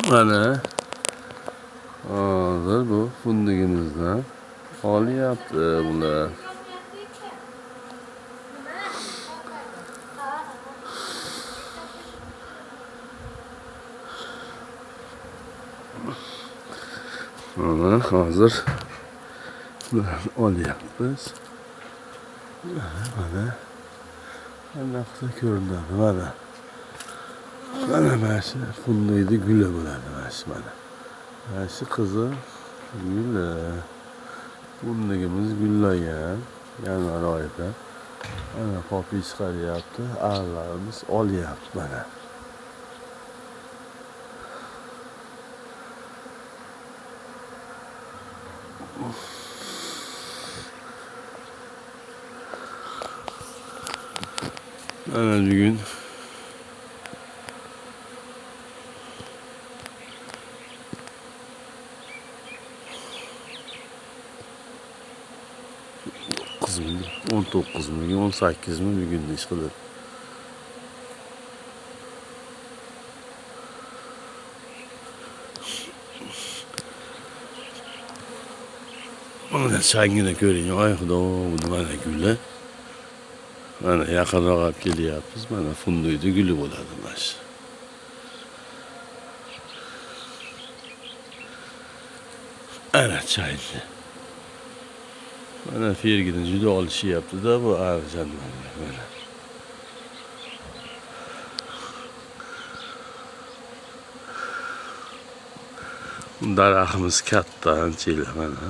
Mana hozir bu fundigimizdan olyapti bular. Mana hozir bularni olyapmiz. Mana qanaqa ko'rinadi mana. Mana shu fundiydi guli bo'ladi mana. Mana shu qizil guli. Fundigimiz gullagan yanvar oyida. Mana popiy chiqaryapti, arlarimiz olyapti mana. Mana bugun qizim 19 mi, 18 mi bugun ish qilib. Mana changini ko'ring, oy xudo, bu mana guli. Mana yaqinroq olib kelyapmiz. Mana fundiydi guli bo'ladi mana shu. Ana changni. Mana fergini juda olishyapti-da bu arjanlarga mana. Daraxtimiz katta, ancha mana.